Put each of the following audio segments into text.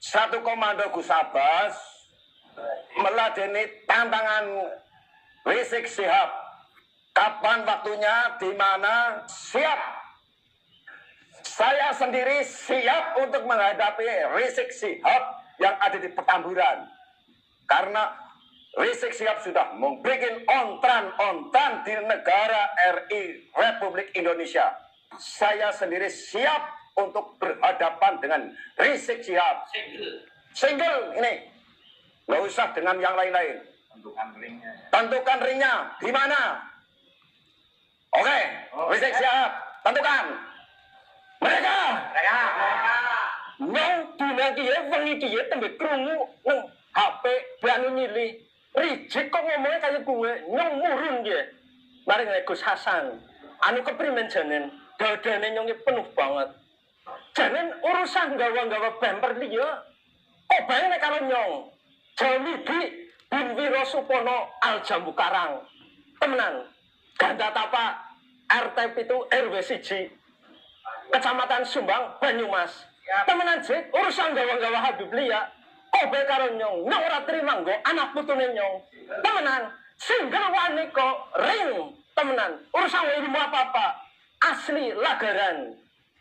Satu komando Gus Abbas meladeni tantangan Rizik Syihab. Kapan waktunya, di mana, siap. Saya sendiri siap untuk menghadapi Rizik Syihab yang ada di Petamburan. Karena Rizik Syihab sudah membuat ontran-ontran di negara RI Republik Indonesia. Saya sendiri siap untuk berhadapan dengan Rizik Syihab. Single ini. Nggak usah dengan yang lain-lain. Tentukan ringnya. Di mana? Oke. Rizik Syihab. Tentukan. Mereka. Yang dinanti ya, wengi dia tembe krungu nang HP berani milih. Rizik kok ngomongnya kayak gue, nyemurun dia. Mari Gus Hasan. Anu keprimen janen, dadane nyongi penuh banget. Janen urusan gawa-gawa bemper dia. Kok bae nek karo nyong. Jamidi bin Wiro Supono Al Jambu Karang. Temenan. Ganda Tapa RT itu RW 1 Kecamatan Sumbang Banyumas. Temenan Jek urusan gawa-gawa Habib Lia. Kok bae karo nyong. Nyong ora terima nggo anak putune nyong. Temenan. Single wani kok ring. Temenan. Urusan ilmu apa-apa. Asli lagaran.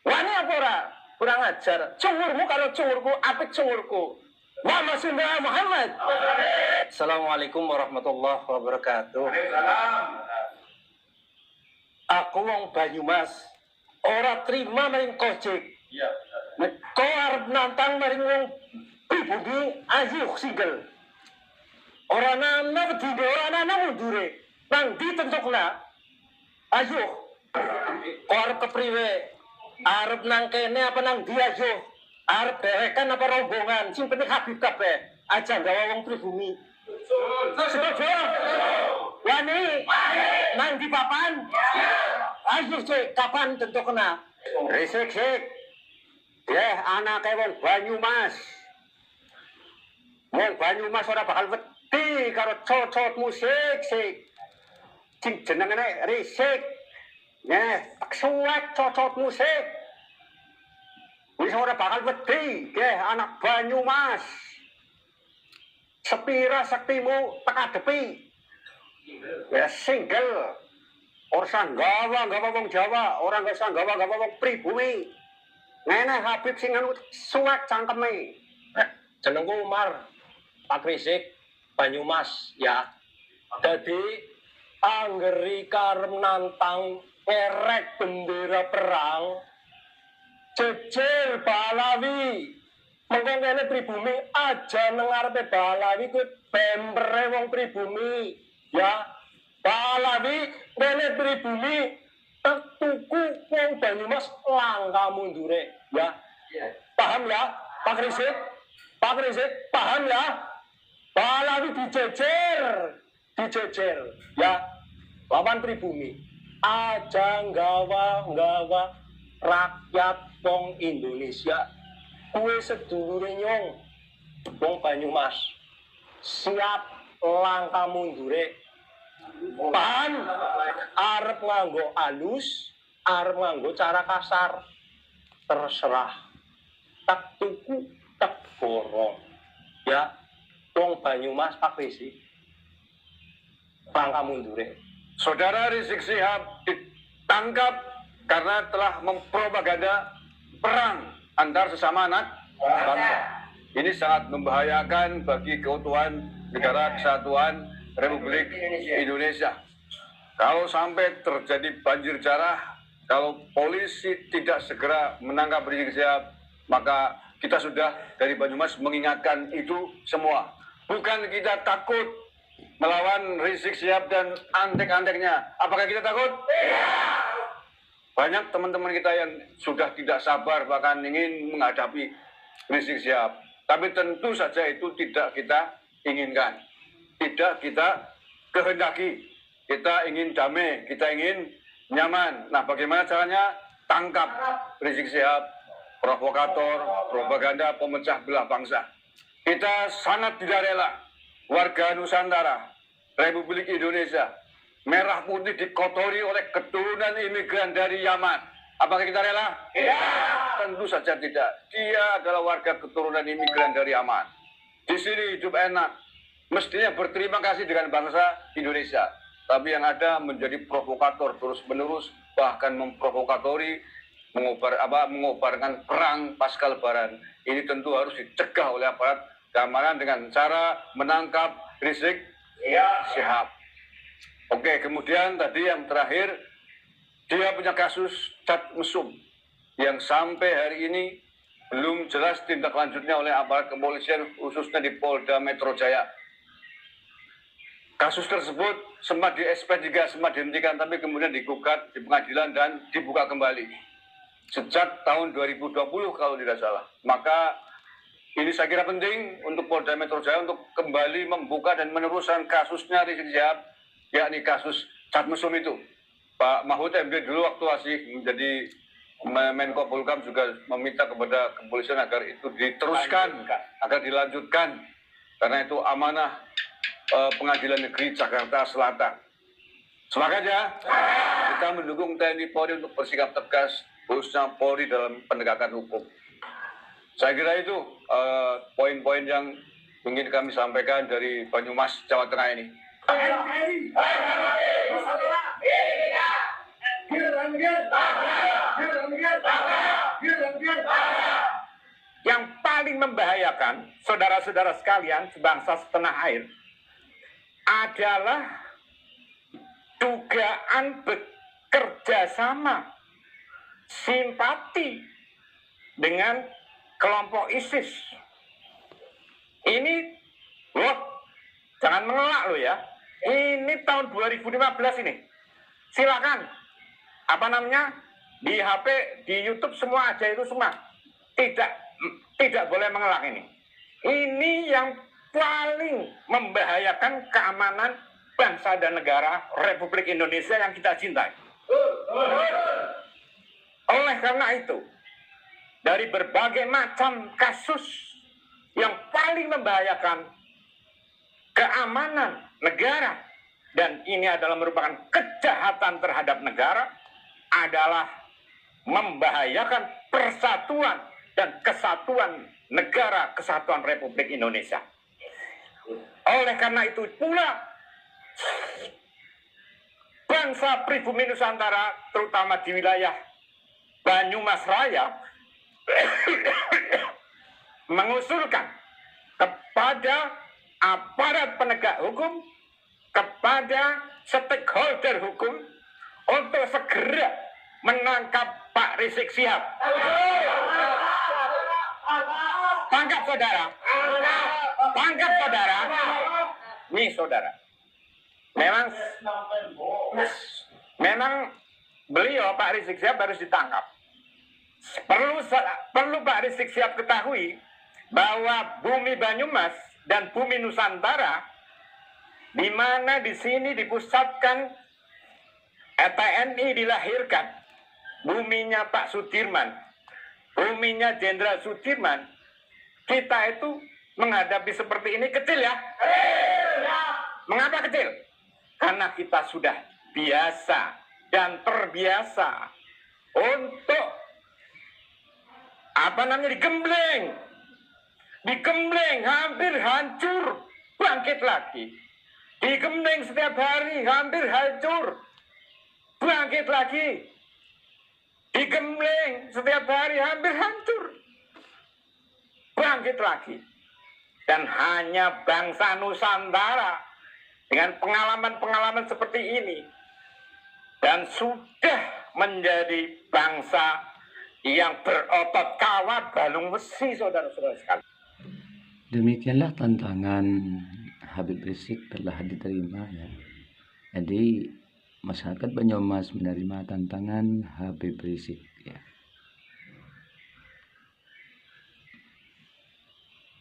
Wani apa ora? Kurang ajar. Cungurmu kalau cungurku, apik cungurku. Muhammad Sunnah Muhammad. Assalamualaikum warahmatullahi wabarakatuh. Aku wong Banyumas. Ora terima maring kojek. Kau arep nantang maring wong pribumi ayo single. Ora nana bedine, ora nana mundure. Nang ditentokna. Ayo. Kau arep kepriwe? Arep nang kene apa nang dia yo? Arep derekan apa rombongan? Sing penting Habib kabeh. Aja gawa wong pribumi. Setuju? Wani? Nang di papan? Ayo cek, kapan tentu kena? Rizik. Anake wong Banyumas. Wong Banyumas ora bakal wedi karo cocot musik sik. Sing jenengane Rizik. Tak suwek cocot musik. Wis ora bakal wedi, anak Banyumas. Sepira sektimu tak adepi. Ya single. Ora gawa wong Jawa, ora usah gawa wong pribumi. Ngene Habib sing anu suwek cangkeme. Jenengku Umar. Pak Rizik Banyumas ya. Dadi anggeri karep nantang kerek bendera perang. Jejer Balawi. Mengko ngene pribumi aja nang ngarepe Balawi kuwi bempere wong pribumi. Ya. Balawi ngene pribumi tuku wong Banyumas langka mundure. Ya. Paham ya? Pak Rizik? Pak Rizik paham ya? Balawi dijejer. Ya. Lawan pribumi. Aja nggawa rakyat wong Indonesia kuwe sedulure nyong wong Banyumas siap langka mundure. Paham? Arep nganggo alus, arep nganggo cara kasar, terserah. Tak tuku, tak borong. Ya, wong Banyumas Pak Rizik langka mundure. Saudara Rizik Syihab ditangkap karena telah mempropaganda perang antar sesama anak bangsa. Ini sangat membahayakan bagi keutuhan negara kesatuan Republik Indonesia. Kalau sampai terjadi banjir jarah, kalau polisi tidak segera menangkap Rizik Syihab, maka kita sudah dari Banyumas mengingatkan itu semua. Bukan kita takut melawan Rizik Syihab dan antek-anteknya. Apakah kita takut? Tidak. Banyak teman-teman kita yang sudah tidak sabar bahkan ingin menghadapi Rizik Syihab. Tapi tentu saja itu tidak kita inginkan. Tidak kita kehendaki. Kita ingin damai, kita ingin nyaman. Nah, bagaimana caranya? Tangkap Rizik Syihab, provokator, propaganda, pemecah belah bangsa. Kita sangat tidak rela warga Nusantara, Republik Indonesia, merah putih dikotori oleh keturunan imigran dari Yaman. Apakah kita rela? Tentu saja tidak. Dia adalah warga keturunan imigran dari Aman. Di sini hidup enak. Mestinya berterima kasih dengan bangsa Indonesia. Tapi yang ada menjadi provokator terus-menerus, bahkan memprovokatori, mengobarkan perang pasca Lebaran. Ini tentu harus dicegah oleh aparat keamanan dengan cara menangkap Rizik Syihab. Oke, kemudian tadi yang terakhir, dia punya kasus cat mesum yang sampai hari ini belum jelas tindak lanjutnya oleh aparat kepolisian, khususnya di Polda Metro Jaya. Kasus tersebut sempat di SP3, sempat dihentikan, tapi kemudian digugat di pengadilan dan dibuka kembali. Sejak tahun 2020 kalau tidak salah. Maka ini saya kira penting untuk Polda Metro Jaya untuk kembali membuka dan meneruskan kasusnya Rizik Syihab, yakni kasus cat mesum itu. Pak Mahfud MD dulu waktu masih menjadi Menko Polhukam juga meminta kepada kepolisian agar itu diteruskan, agar dilanjutkan. Karena itu amanah Pengadilan Negeri Jakarta Selatan. Semangat ya. Kita mendukung TNI Polri untuk bersikap tegas, khususnya Polri dalam penegakan hukum. Saya kira itu poin-poin yang ingin kami sampaikan dari Banyumas, Jawa Tengah ini. Yang paling membahayakan, saudara-saudara sekalian, sebangsa setanah air, adalah dugaan bekerja sama, simpati dengan kelompok ISIS. Ini, loh, jangan mengelak loh ya. Ini tahun 2015 ini. Silakan, di HP, di YouTube semua aja itu semua. Tidak boleh mengelak ini. Ini yang paling membahayakan keamanan bangsa dan negara Republik Indonesia yang kita cintai. Oleh karena itu, dari berbagai macam kasus yang paling membahayakan keamanan negara, dan ini adalah merupakan kejahatan terhadap negara, adalah membahayakan persatuan dan kesatuan negara kesatuan Republik Indonesia. Oleh karena itu pula, bangsa pribumi Nusantara, terutama di wilayah Banyumas Raya, mengusulkan kepada aparat penegak hukum, kepada stakeholder hukum, untuk segera menangkap Pak Rizik Syihab. Tangkap saudara. Tangkap saudara. Nih saudara. Memang beliau Pak Rizik Syihab harus ditangkap. Perlu Pak Rizik Syihab ketahui bahwa bumi Banyumas dan bumi Nusantara, di mana di sini dipusatkan TNI dilahirkan, buminya Pak Sudirman, buminya Jenderal Sudirman, kita itu menghadapi seperti ini kecil ya. Mengapa kecil? Karena kita sudah biasa dan terbiasa untuk digembleng, hampir hancur, bangkit lagi. Digembleng setiap hari, hampir hancur, bangkit lagi. Digembleng setiap hari, hampir hancur, bangkit lagi. Dan hanya bangsa Nusantara dengan pengalaman-pengalaman seperti ini, dan sudah menjadi bangsa yang berotot kawat balung besi, saudara-saudara sekalian. Demikianlah tantangan Habib Rizik telah diterima ya. Jadi masyarakat Banyumas menerima tantangan Habib Rizik ya.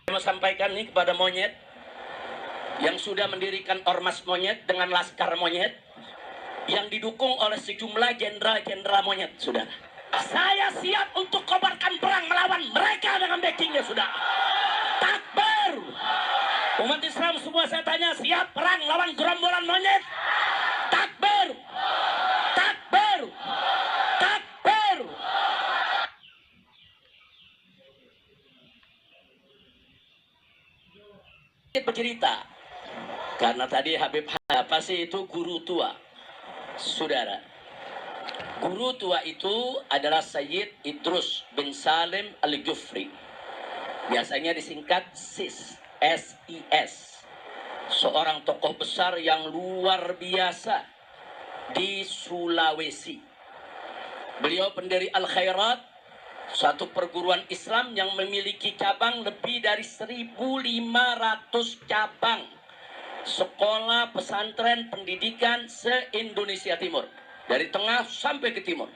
Saya mau sampaikan nih kepada monyet yang sudah mendirikan ormas monyet dengan laskar monyet yang didukung oleh sejumlah jenderal-jenderal monyet, sudah. Saya siap untuk kobarkan perang melawan mereka dengan backingnya, sudah. Takbir. Umat Islam semua saya tanya, siap perang lawan gerombolan monyet? Takbir. Takbir. Takbir. bercerita. Karena tadi Habib apa sih itu guru tua, saudara. Guru tua itu adalah Sayyid Idrus bin Salim Al-Jufri. Biasanya disingkat SIS, SIS. Seorang tokoh besar yang luar biasa di Sulawesi. Beliau pendiri Al-Khairat, satu perguruan Islam yang memiliki cabang lebih dari 1.500 cabang. Sekolah pesantren pendidikan se-Indonesia Timur. Dari tengah sampai ke timur.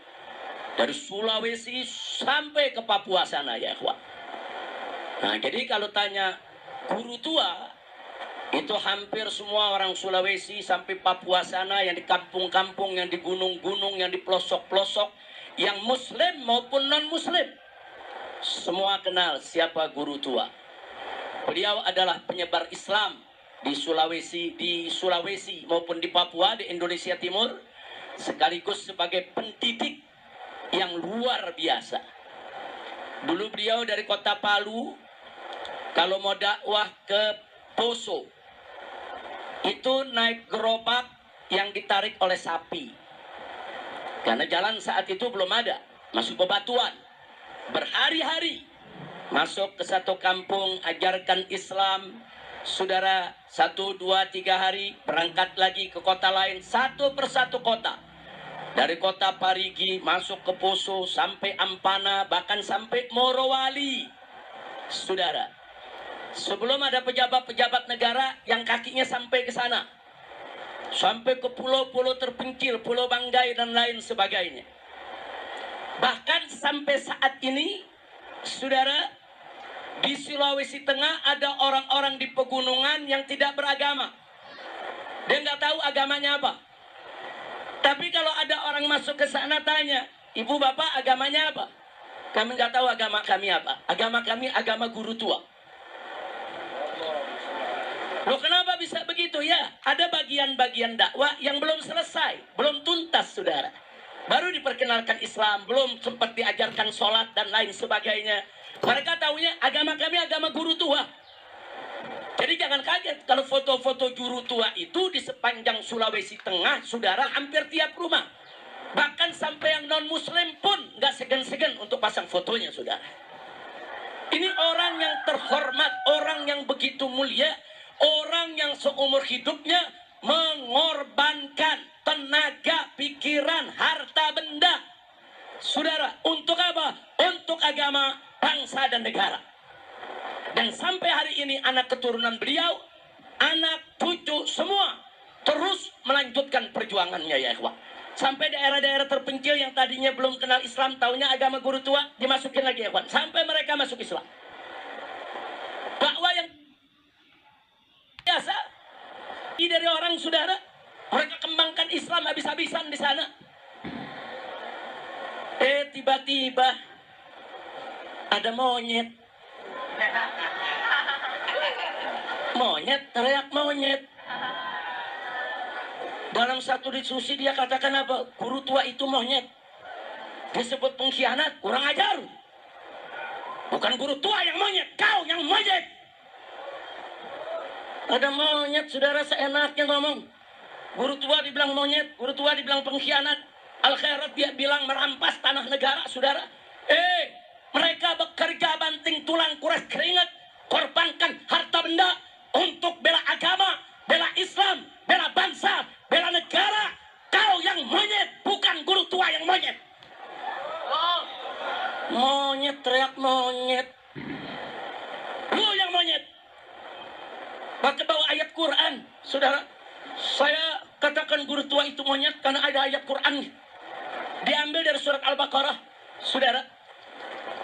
Dari Sulawesi sampai ke Papua sana ya ikhwan. Nah jadi kalau tanya guru tua, itu hampir semua orang Sulawesi sampai Papua sana, yang di kampung-kampung, yang di gunung-gunung, yang di pelosok-pelosok, yang muslim maupun non-muslim, semua kenal siapa guru tua. Beliau adalah penyebar Islam di Sulawesi maupun di Papua, di Indonesia Timur, sekaligus sebagai pendidik yang luar biasa. Dulu beliau dari kota Palu, kalau mau dakwah ke Poso, itu naik gerobak yang ditarik oleh sapi. Karena jalan saat itu belum ada, masuk bebatuan. Berhari-hari masuk ke satu kampung, ajarkan Islam. Saudara, 1, 2, 3 hari berangkat lagi ke kota lain, satu persatu kota. Dari kota Parigi masuk ke Poso sampai Ampana, bahkan sampai Morowali. Saudara, sebelum ada pejabat-pejabat negara yang kakinya sampai ke sana, sampai ke pulau-pulau terpencil, Pulau Banggai dan lain sebagainya. Bahkan sampai saat ini, saudara, di Sulawesi Tengah ada orang-orang di pegunungan yang tidak beragama. Dia nggak tahu agamanya apa. Tapi kalau ada orang masuk ke sana tanya, ibu bapak agamanya apa? Kami nggak tahu agama kami apa. Agama kami agama guru tua. Loh kenapa bisa begitu ya? Ada bagian-bagian dakwah yang belum selesai, belum tuntas saudara. Baru diperkenalkan Islam, belum sempat diajarkan sholat dan lain sebagainya. Mereka tahunya agama kami agama guru tua. Jadi jangan kaget kalau foto-foto guru tua itu di sepanjang Sulawesi Tengah, saudara, hampir tiap rumah. Bahkan sampai yang non-muslim pun nggak segan-segan untuk pasang fotonya, saudara. Ini orang yang terhormat, orang yang begitu mulia, orang yang seumur hidupnya mengorbankan tenaga, pikiran, harta benda, saudara, untuk apa? Untuk agama, bangsa dan negara. Dan sampai hari ini anak keturunan beliau, anak cucu semua terus melanjutkan perjuangannya ya ikhwah. Sampai daerah-daerah terpencil yang tadinya belum kenal Islam, taunya agama guru tua, dimasukin lagi ya ikhwan. Sampai mereka masuk Islam. Dakwah yang biasa dari orang saudara, mereka kembangkan Islam habis-habisan di sana. Tiba-tiba ada monyet. Monyet, teriak monyet. Dalam satu diskusi dia katakan apa? Guru tua itu monyet. Disebut pengkhianat, kurang ajar. Bukan guru tua yang monyet, kau yang monyet. Ada monyet, saudara, seenaknya ngomong. Guru tua dibilang monyet, guru tua dibilang pengkhianat. Al-Khairat dia bilang merampas tanah negara, saudara. Mereka bekerja banting tulang, kuras keringat, korbankan harta benda untuk bela agama, bela Islam, bela bangsa, bela negara. Kau yang monyet, bukan guru tua yang monyet. Monyet, teriak monyet. Lu yang monyet. Pakai bawa ayat Quran, saudara. Saya katakan guru tua itu monyet karena ada ayat Quran. Diambil dari surat Al-Baqarah, saudara.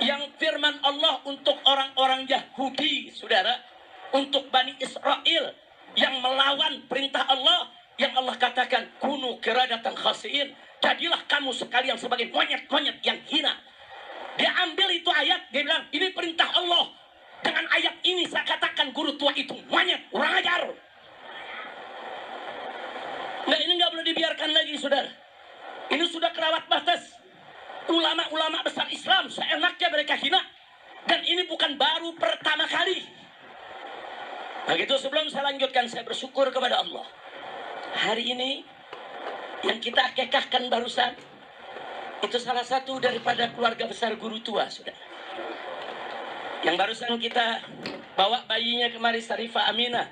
Yang firman Allah untuk orang-orang Yahudi, saudara, untuk Bani Israel yang melawan perintah Allah, yang Allah katakan kunu qiradatan khasiin, jadilah kamu sekalian sebagai monyet-monyet yang hina. Dia ambil itu ayat, dia bilang ini perintah Allah. Dengan ayat ini saya katakan guru tua itu monyet, kurang ajar. Nah ini nggak boleh dibiarkan lagi, saudara. Ini sudah kelewat batas. Ulama-ulama besar Islam seenaknya mereka hina. Dan ini bukan baru pertama kali. Begitu sebelum saya lanjutkan, saya bersyukur kepada Allah. Hari ini yang kita akekahkan barusan, itu salah satu daripada keluarga besar guru tua, saudara. Yang barusan kita bawa bayinya kemari, Sarifah Aminah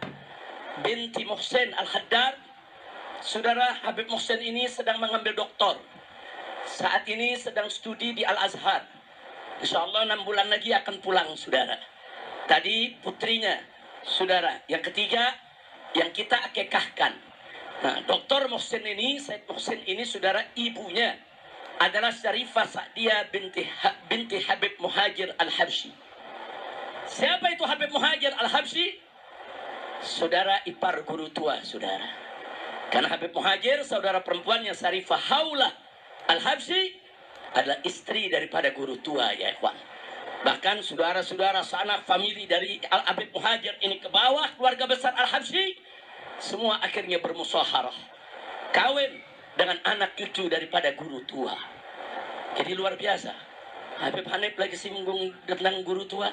binti Muhsin Al-Haddad. Saudara, Habib Muhsin ini sedang mengambil doktor. Saat ini sedang studi di Al-Azhar. Insya Allah 6 bulan lagi akan pulang, saudara. Tadi putrinya, saudara. Yang ketiga, yang kita akekahkan. Nah, Dr. Muhsin ini, Said Muhsin ini, saudara, ibunya adalah Syarifah Sa'diyah binti Habib Muhajir Al-Habsyi. Siapa itu Habib Muhajir Al-Habsyi? Saudara ipar guru tua, saudara. Karena Habib Muhajir, saudara perempuannya Syarifah Haulah Al-Habsyi adalah istri daripada guru tua, ya ikhwan. Bahkan saudara-saudara sanak famili dari Al-Habib Muhajir ini ke bawah, keluarga besar Al-Habsyi, semua akhirnya bermusyawarah. Kawin dengan anak cucu daripada guru tua. Jadi luar biasa. Habib Hanif lagi singgung tentang guru tua.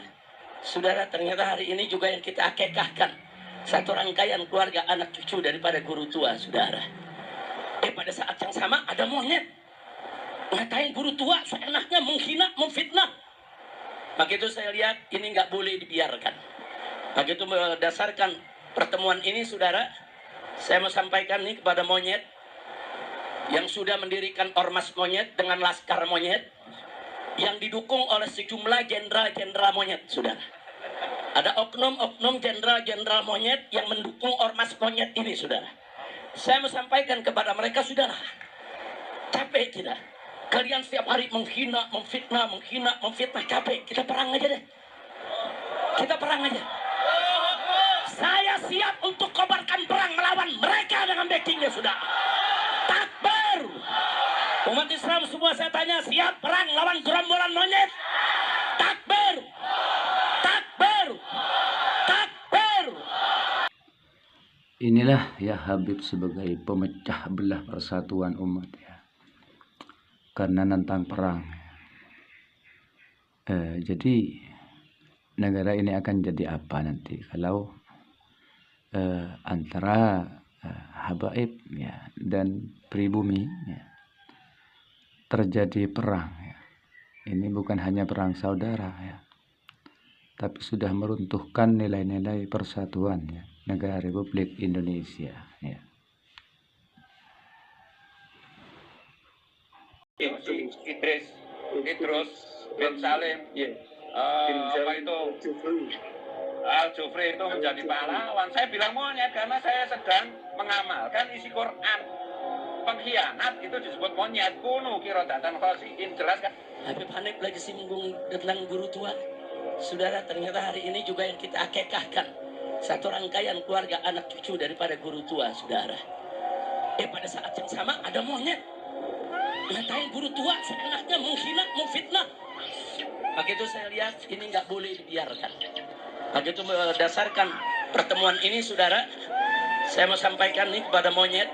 Saudara, ternyata hari ini juga yang kita akekahkan. Satu rangkaian keluarga anak cucu daripada guru tua, saudara. Pada saat yang sama ada monyet. Ngatain guru tua, seenaknya menghina, memfitnah. Begitu saya lihat, ini nggak boleh dibiarkan. Begitu berdasarkan pertemuan ini, saudara, saya mau sampaikan nih kepada monyet yang sudah mendirikan ormas monyet dengan laskar monyet yang didukung oleh sejumlah jenderal-jenderal monyet, saudara. Ada oknum-oknum jenderal-jenderal monyet yang mendukung ormas monyet ini, saudara. Saya mau sampaikan kepada mereka, saudara, capek kita. Kalian setiap hari menghina, memfitnah, capek. Kita perang aja deh. Kita perang aja. Saya siap untuk kobarkan perang melawan mereka dengan backingnya, sudah. Takbir. Umat Islam semua saya tanya, siap perang lawan gerombolan monyet? Takbir. Takbir. Takbir. Inilah ya Habib sebagai pemecah belah persatuan umat, ya. Karena nantang perang. Jadi negara ini akan jadi apa nanti kalau antara habaib, ya, dan pribumi, ya, terjadi perang, ya. Ini bukan hanya perang saudara, ya, tapi sudah meruntuhkan nilai-nilai persatuan, ya, negara Republik Indonesia, ya. Idrus bin Salim, apa itu Al-Jufri itu menjadi pahlawan. Saya bilang monyet karena saya sedang mengamalkan isi Quran. Pengkhianat itu disebut monyet. Kunu kirodatan khasiin, jelas kan? Habib Hanif lagi singgung tentang guru tua. Saudara, ternyata hari ini juga yang kita akekahkan. Satu rangkaian keluarga anak cucu daripada guru tua, saudara. Pada saat yang sama ada monyet. Ngatain guru tua, seenaknya menghina, memfitnah. Begitu saya lihat, ini nggak boleh dibiarkan. Begitu berdasarkan pertemuan ini, saudara, saya mau sampaikan nih kepada monyet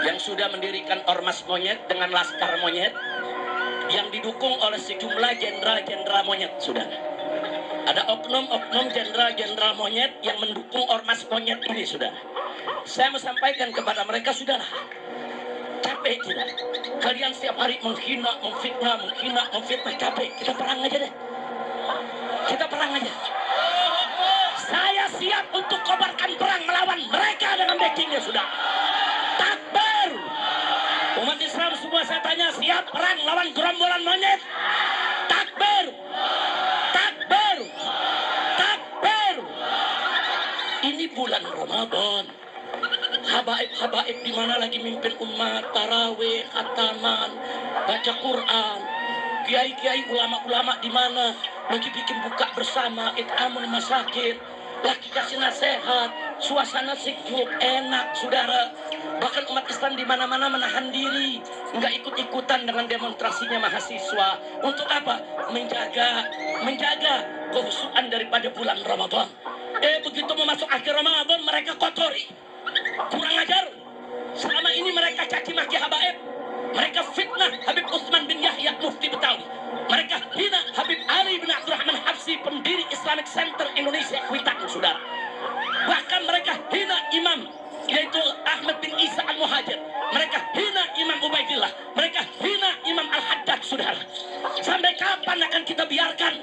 yang sudah mendirikan ormas monyet dengan laskar monyet yang didukung oleh sejumlah jenderal-jenderal monyet, saudara. Ada oknum-oknum jenderal-jenderal monyet yang mendukung ormas monyet ini, saudara. Saya mau sampaikan kepada mereka, saudara, capek kita. Kalian setiap hari menghina, memfitnah, capek. Kita perang aja deh. Kita perang aja. Saya siap untuk kobarkan perang melawan mereka dengan backingnya, sudah. Takbir. Umat Islam semua saya tanya, siap perang lawan gerombolan monyet? Takbir. Takbir. Takbir. Ini bulan Ramadan. Habaib-habaib di mana lagi mimpin umat, tarawih, khataman, baca Quran. Kiai-kiai, ulama-ulama di mana lagi bikin buka bersama, it'amul masakin, lagi kasih nasihat, suasana sejuk, enak, saudara. Bahkan umat Islam di mana-mana menahan diri, nggak ikut-ikutan dengan demonstrasinya mahasiswa. Untuk apa? Menjaga kehusuan daripada bulan Ramadan. Begitu memasuki akhir Ramadan, mereka kotori. Kurang ajar. Selama ini mereka caci maki habaib. Mereka fitnah Habib Utsman bin Yahya Mufti Betawi. Mereka hina Habib Ali bin Abdurrahman Habsyi, pendiri Islamic Center Indonesia Kuitang, saudara. Bahkan mereka hina imam, yaitu Ahmad bin Isa al-Muhajir. Mereka hina Imam Ubaidillah. Mereka hina Imam Al-Haddad, saudara. Sampai kapan akan kita biarkan?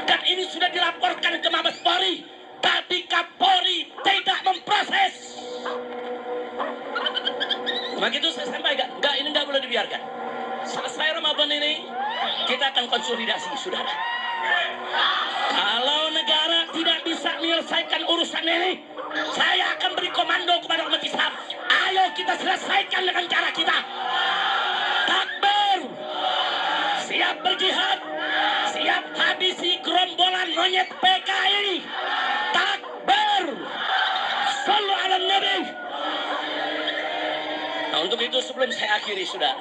Dan ini sudah dilaporkan ke Mabes Polri, tapi Kapolri tidak memproses. Begitu saya sampaikan, enggak, ini enggak boleh dibiarkan. Selesai Ramadan ini, kita akan konsolidasi, saudara. Kalau negara tidak bisa menyelesaikan urusan ini, saya akan beri komando kepada umat Islam. Ayo kita selesaikan dengan cara kita. Takbir, siap berjihad, siap habisi gerombolan monyet PKI. Takbir, sallu ala Nabi. Nah, untuk itu sebelum saya akhiri, saudara,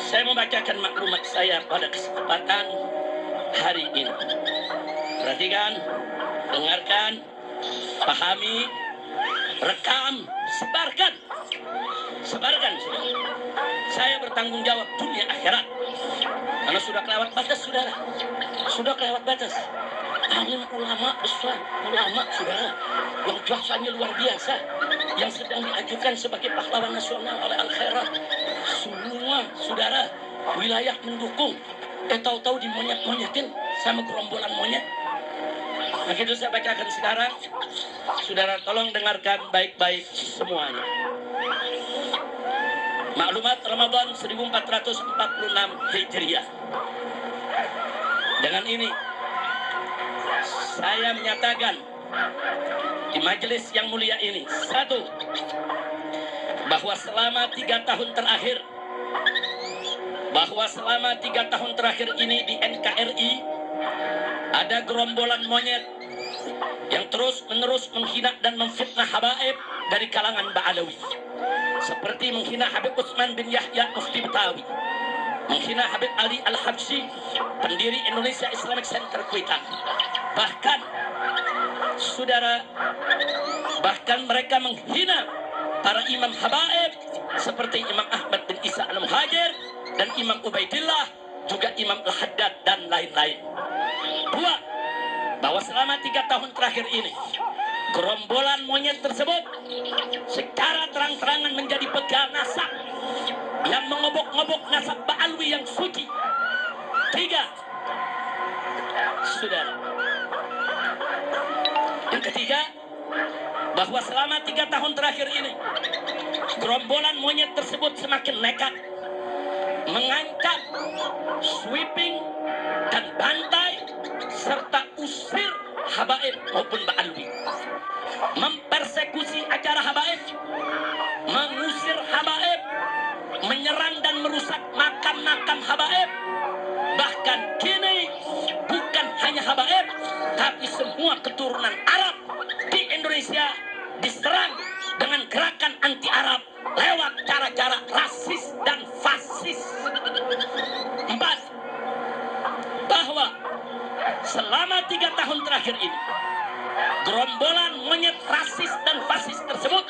saya membacakan maklumat saya pada kesempatan hari ini. Perhatikan, dengarkan, pahami, rekam, sebarkan. Sebarkan, saudara. Saya bertanggung jawab dunia akhirat. Karena sudah kelewat batas, saudara. Sudah kelewat batas. Alim ulama besar, ulama, saudara, yang jasanya luar biasa, yang sedang diajukan sebagai pahlawan nasional oleh Al-Khairat. Semua, saudara, wilayah mendukung. Tahu-tahu dimonyet-monyetin sama gerombolan monyet. Nah, itu saya bacakan sekarang. Saudara, tolong dengarkan baik-baik semuanya. Maklumat Ramadan 1446 Hijriah. Dengan ini, saya menyatakan di majelis yang mulia ini, satu, bahwa selama 3 tahun terakhir ini di NKRI ada gerombolan monyet yang terus-menerus menghina dan memfitnah habaib dari kalangan Ba'alawi, seperti menghina Habib Utsman bin Yahya Mufti Betawi, menghina Habib Ali Al-Habsyi, pendiri Indonesia Islamic Center Kuitang. Bahkan, saudara, mereka menghina para imam habaib seperti Imam Ahmad bin Isa al-Muhajir dan Imam Ubaidillah, juga Imam Al-Haddad dan lain-lain. Dua, bahwa selama 3 tahun terakhir ini, gerombolan monyet tersebut secara terang-terangan menjadi pegal nasab yang mengobok-ngobok nasab Ba'alwi yang suci. Tiga, saudara, yang ketiga, bahwa selama 3 tahun terakhir ini, gerombolan monyet tersebut semakin nekat mengancam, sweeping, dan bantai, serta usir habaib maupun Ba'alwi, mempersekusi acara habaib, mengusir habaib, menyerang dan merusak makam-makam habaib. Bahkan kini bukan hanya habaib, tapi semua keturunan Arab di Indonesia diserang dengan gerakan anti Arab lewat cara-cara rasis dan fasis. 4, bahwa selama 3 tahun terakhir ini, gerombolan monyet rasis dan fasis tersebut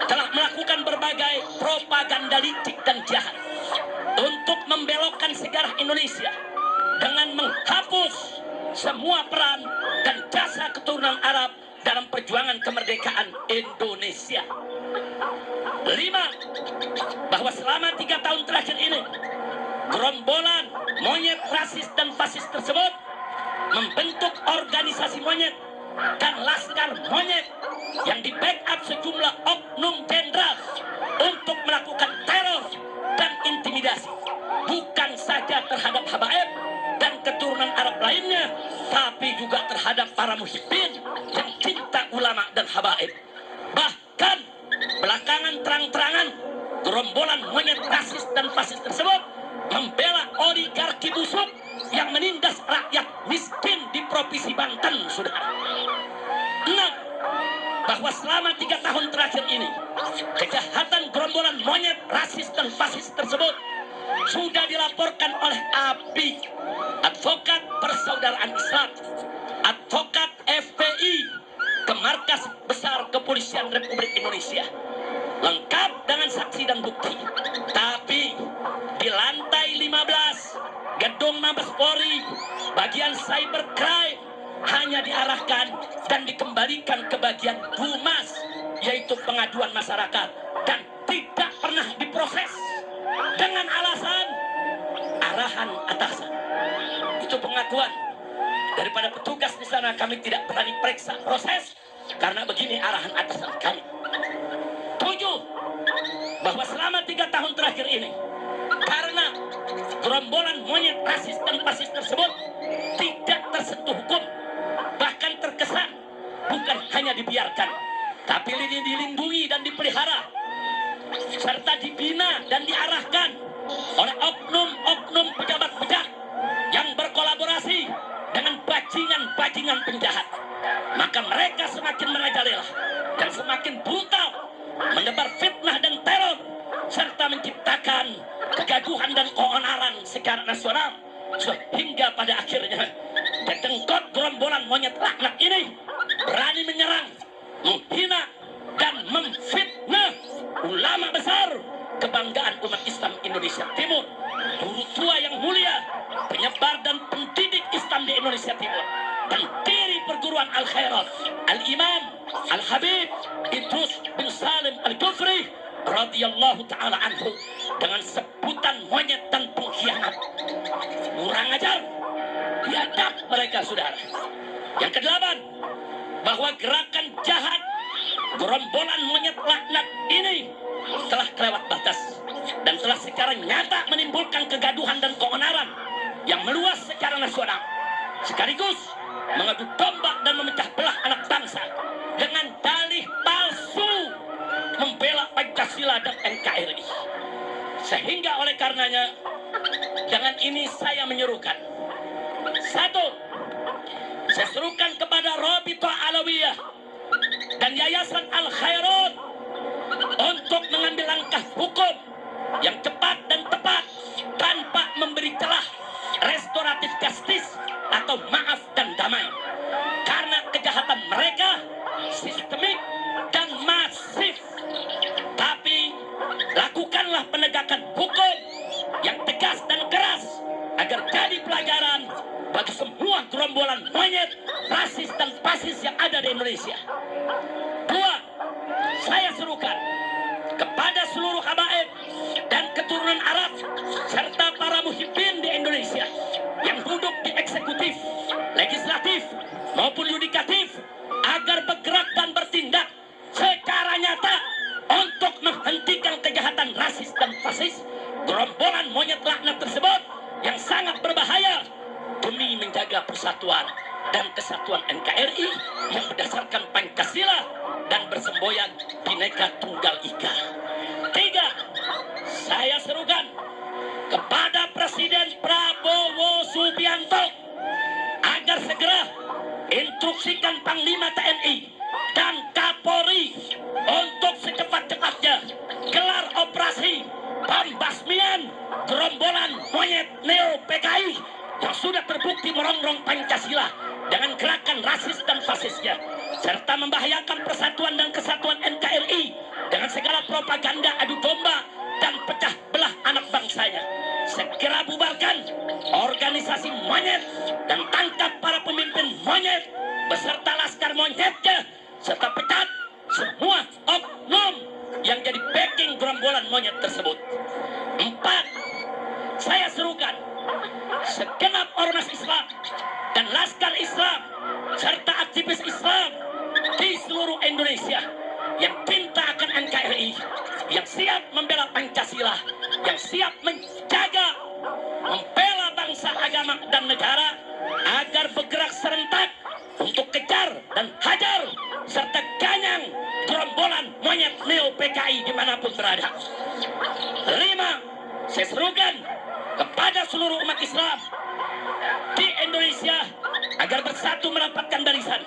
telah melakukan berbagai propaganda licik dan jahat untuk membelokkan sejarah Indonesia dengan menghapus semua peran dan jasa keturunan Arab dalam perjuangan kemerdekaan Indonesia. 5, bahwa selama 3 tahun terakhir ini, gerombolan monyet rasis dan fasis tersebut membentuk organisasi monyet dan laskar monyet yang di-backup sejumlah oknum jenderal untuk melakukan teror dan intimidasi, bukan saja terhadap habaib dan keturunan Arab lainnya, tapi juga terhadap para muhibbin yang cinta ulama dan habaib. Bahkan belakangan terang-terangan, gerombolan monyet rasis dan fasis tersebut membela oligarki busuk yang menindas rakyat miskin di Provinsi Banten, saudara. 6, bahwa selama 3 tahun terakhir ini, kejahatan gerombolan monyet rasis dan fasis tersebut sudah dilaporkan oleh API, Advokat Persaudaraan Islam, Advokat FPI, ke Markas Besar Kepolisian Republik Indonesia, lengkap dengan saksi dan bukti. Tapi di lantai 15 gedung Mabes Polri, bagian cybercrime, hanya diarahkan dan dikembalikan ke bagian humas, yaitu pengaduan masyarakat, dan tidak pernah diproses dengan alasan arahan atasan. Itu pengakuan daripada petugas di sana. Kami tidak berani periksa proses karena begini arahan atasan kami. 7, bahwa selama 3 tahun terakhir ini, karena gerombolan monyet rasis dan fasis tersebut tidak tersentuh hukum, bahkan terkesan bukan hanya dibiarkan, tapi dilindungi dan dipelihara, serta dibina dan diarahkan oleh oknum-oknum pejabat bejat yang berkolaborasi dengan bajingan-bajingan penjahat. Maka mereka semakin merajalela dan semakin brutal, menebar fitnah dan teror, serta menciptakan kegaduhan dan keonaran secara nasional, sehingga pada akhirnya kedengkot gerombolan monyet laknat ini berani menyerang, menghina, dan memfitnah ulama besar kebanggaan umat Islam Indonesia Timur, guru tua yang mulia, penyebar dan pendidik Islam di Indonesia Timur, pendiri perguruan Al-Khairat, Al-Imam Al-Habib Idrus bin Salim Al-Kufri radhiyallahu ta'ala anhu, dengan sebutan monyet dan pengkhianat. Kurang ajar, biadab mereka, saudara. Yang ke-8, bahwa gerakan jahat gerombolan monyet laknat ini telah kelewat batas dan telah secara nyata menimbulkan kegaduhan dan keonaran yang meluas secara nasional, sekaligus mengadu domba dan memecah belah anak bangsa dengan dalih palsu membela Pancasila dan NKRI. Sehingga oleh karenanya, dengan ini saya menyerukan, 1, saya serukan kepada Rabithah Alawiyah dan Yayasan Al-Khairat untuk mengambil langkah hukum yang cepat dan tepat tanpa memberi celah restoratif justice atau maaf dan damai, karena kejahatan mereka sistemik dan masif. Tapi lakukanlah penegakan hukum yang tegas dan keras agar jadi pelajaran bagi semua gerombolan monyet, rasis dan fasis yang ada di Indonesia. 2, saya serukan kepada seluruh habaib dan keturunan Arab serta para muhibbin di Indonesia yang duduk di eksekutif, legislatif maupun yudikatif agar bergerak dan bertindak secara nyata untuk menghentikan kejahatan rasis dan fasis gerombolan monyet laknat tersebut yang sangat berbahaya demi menjaga persatuan dan kesatuan NKRI yang berdasarkan Pancasila dan bersemboyan Bhinneka Tunggal Ika. 3, saya serukan kepada Presiden Prabowo Subianto agar segera instruksikan Panglima TNI dan Kapolri untuk secepat-cepatnya gelar operasi pembasmian gerombolan monyet Neo PKI yang sudah terbukti merongrong Pancasila dengan gerakan rasis dan fasisnya, serta membahayakan persatuan dan kesatuan NKRI dengan segala propaganda adu domba dan pecah belah anak bangsanya. Segera bubarkan organisasi monyet dan tangkap para pemimpin monyet beserta laskar monyetnya, serta pecat semua oknum yang jadi backing gerombolan monyet tersebut. 4, saya serukan segenap ormas Islam dan laskar Islam serta aktivis Islam di seluruh Indonesia yang cinta akan NKRI, yang siap membela Pancasila, yang siap menjaga, membela bangsa, agama, dan negara agar bergerak serentak untuk kejar dan hajar serta ganyang gerombolan monyet Neo PKI dimanapun berada. 5, saya serukan kepada seluruh umat Islam di Indonesia agar bersatu merapatkan barisan